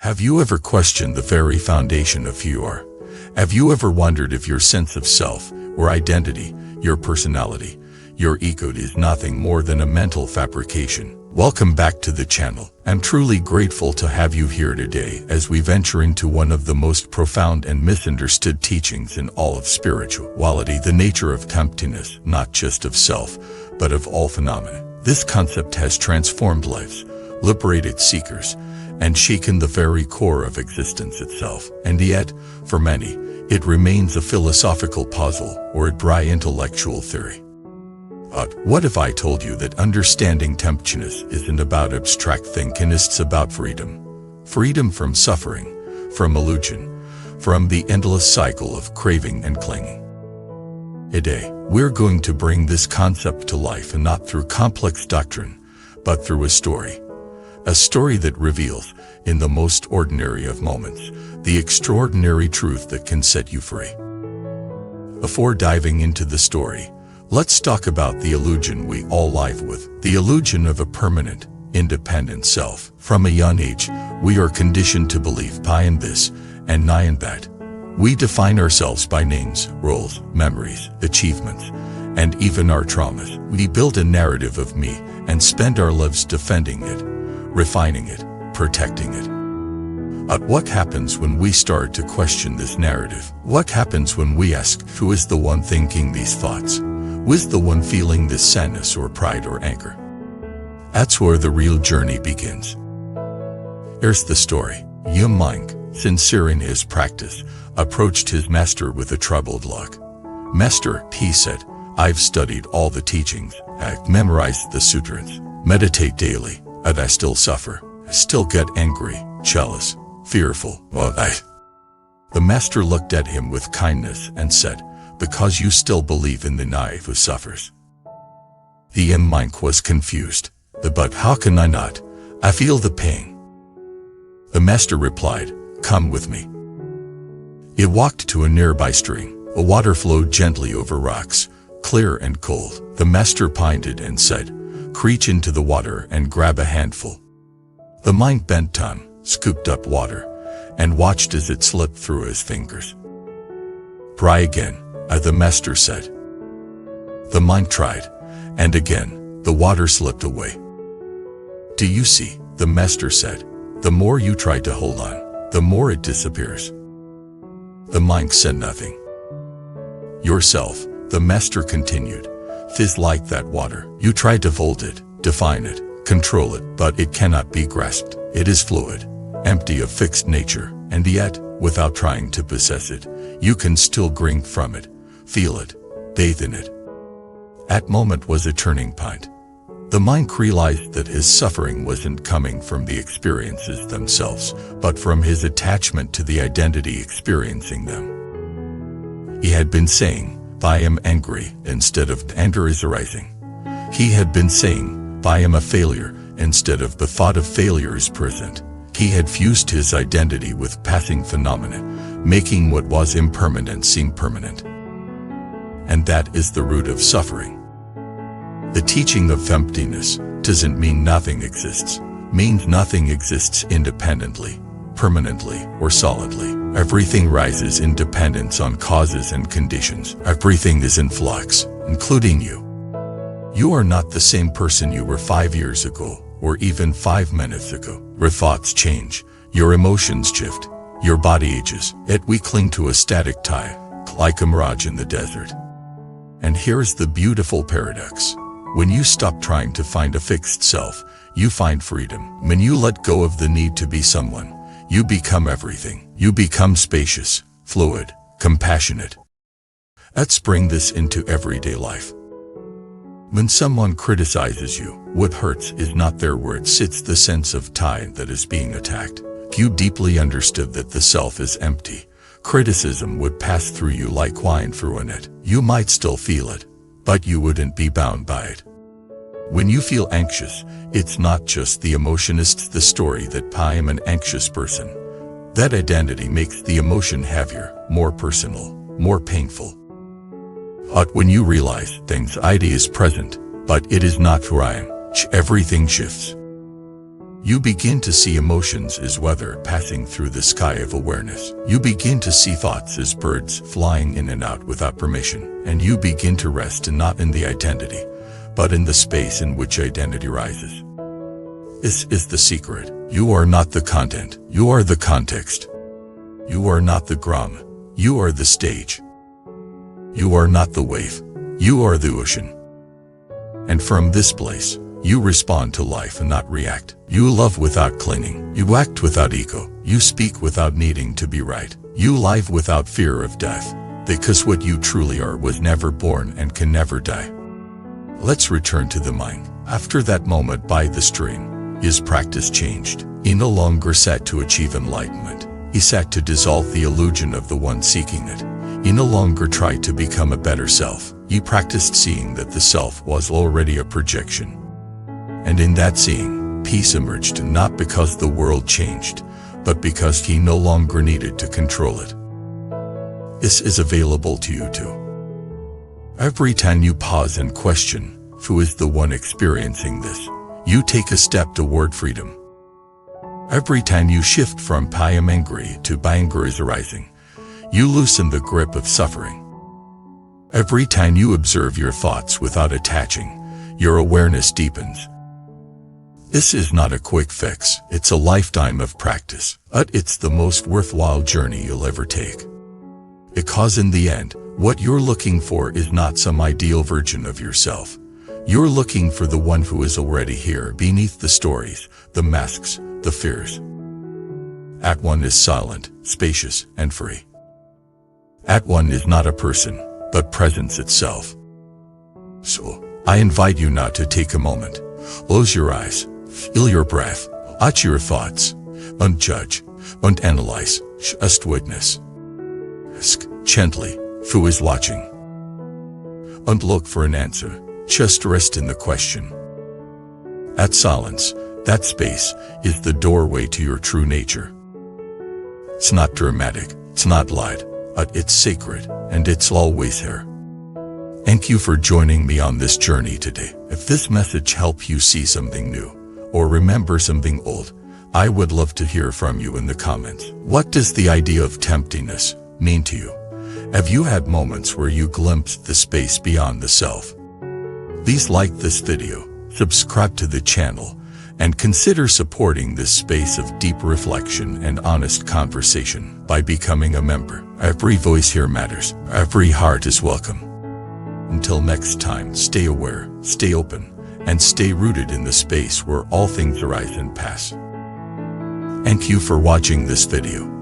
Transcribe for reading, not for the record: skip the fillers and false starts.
Have you ever questioned the very foundation of who you are? Have you ever wondered if your sense of self, or identity, your personality, your ego is nothing more than a mental fabrication? Welcome back to the channel. I'm truly grateful to have you here today as we venture into one of the most profound and misunderstood teachings in all of spirituality, the nature of emptiness, not just of self, but of all phenomena. This concept has transformed lives, liberated seekers, and shaken the very core of existence itself. And yet, for many, it remains a philosophical puzzle or a dry intellectual theory. But what if I told you that understanding emptiness isn't about abstract thinking, it's about freedom? Freedom from suffering, from illusion, from the endless cycle of craving and clinging. Today, we're going to bring this concept to life, and not through complex doctrine, but through a story. A story that reveals, in the most ordinary of moments, the extraordinary truth that can set you free. Before diving into the story, let's talk about the illusion we all live with, the illusion of a permanent, independent self. From a young age, we are conditioned to believe pie in this and nigh in that. We define ourselves by names, roles, memories, achievements, and even our traumas. We build a narrative of me and spend our lives defending it, refining it, protecting it. But what happens when we start to question this narrative? What happens when we ask, who is the one thinking these thoughts? Who is the one feeling this sadness or pride or anger? That's where the real journey begins. Here's the story. A young monk, sincere in his practice, approached his master with a troubled look. "Master," he said, "I've studied all the teachings, I've memorized the sutras, meditate daily, and I still suffer. I still get angry, jealous, fearful. The master looked at him with kindness and said, "Because you still believe in the naive who suffers." The young monk was confused. "But how can I not? I feel the pain." The master replied, "Come with me." He walked to a nearby stream. A water flowed gently over rocks, clear and cold. The master pointed and said, "Reach into the water and grab a handful." The monk bent down, scooped up water, and watched as it slipped through his fingers. "Try again," the master said. The monk tried, and again, the water slipped away. "Do you see?" the master said. "The more you try to hold on, the more it disappears." The monk said nothing. "Yourself," the master continued, "is like that water. You try to hold it, define it, control it, but it cannot be grasped. It is fluid, empty of fixed nature, and yet, without trying to possess it, you can still drink from it, feel it, bathe in it." That moment was a turning point. The monk realized that his suffering wasn't coming from the experiences themselves, but from his attachment to the identity experiencing them. He had been saying, "I am angry," instead of "anger is arising." He had been saying, "I am a failure," instead of "the thought of failure is present." He had fused his identity with passing phenomena, making what was impermanent seem permanent. And that is the root of suffering. The teaching of emptiness doesn't mean nothing exists, means nothing exists independently, permanently, or solidly. Everything rises in dependence on causes and conditions. Everything is in flux, including you. You are not the same person you were 5 years ago, or even 5 minutes ago. Your thoughts change, your emotions shift, your body ages, yet we cling to a static tie, like a mirage in the desert. And here's the beautiful paradox. When you stop trying to find a fixed self, you find freedom. When you let go of the need to be someone, you become everything. You become spacious, fluid, compassionate. Let's bring this into everyday life. When someone criticizes you, what hurts is not their words, it's the sense of tie that is being attacked. If you deeply understood that the self is empty, criticism would pass through you like wine through a net. You might still feel it, but you wouldn't be bound by it. When you feel anxious, it's not just the emotion, it's the story that I am an anxious person. That identity makes the emotion heavier, more personal, more painful. But when you realize anxiety is present, but it is not who I am, everything shifts. You begin to see emotions as weather passing through the sky of awareness. You begin to see thoughts as birds flying in and out without permission. And you begin to rest not in the identity, but in the space in which identity rises. This is the secret. You are not the content. You are the context. You are not the drum. You are the stage. You are not the wave. You are the ocean. And from this place, you respond to life and not react. You love without clinging. You act without ego. You speak without needing to be right. You live without fear of death, because what you truly are was never born and can never die. Let's return to the mind. After that moment by the stream, his practice changed. He no longer sat to achieve enlightenment. He sat to dissolve the illusion of the one seeking it. He no longer tried to become a better self. He practiced seeing that the self was already a projection. And in that seeing, peace emerged, not because the world changed, but because he no longer needed to control it. This is available to you too. Every time you pause and question, who is the one experiencing this, you take a step toward freedom. Every time you shift from I am angry to anger is arising, you loosen the grip of suffering. Every time you observe your thoughts without attaching, your awareness deepens. This is not a quick fix, it's a lifetime of practice, but it's the most worthwhile journey you'll ever take. Because in the end, what you're looking for is not some ideal version of yourself. You're looking for the one who is already here beneath the stories, the masks, the fears. At one is silent, spacious, and free. At one is not a person, but presence itself. So, I invite you now to take a moment. Close your eyes, feel your breath, watch your thoughts, don't judge, don't analyze, just witness. Ask gently, who is watching? Don't look for an answer, just rest in the question. That silence, that space, is the doorway to your true nature. It's not dramatic, it's not light, but it's sacred, and it's always here. Thank you for joining me on this journey today. If this message helped you see something new, or remember something old, I would love to hear from you in the comments. What does the idea of emptiness mean to you? Have you had moments where you glimpsed the space beyond the self? Please like this video, subscribe to the channel, and consider supporting this space of deep reflection and honest conversation by becoming a member. Every voice here matters. Every heart is welcome. Until next time, stay aware, stay open, and stay rooted in the space where all things arise and pass. Thank you for watching this video.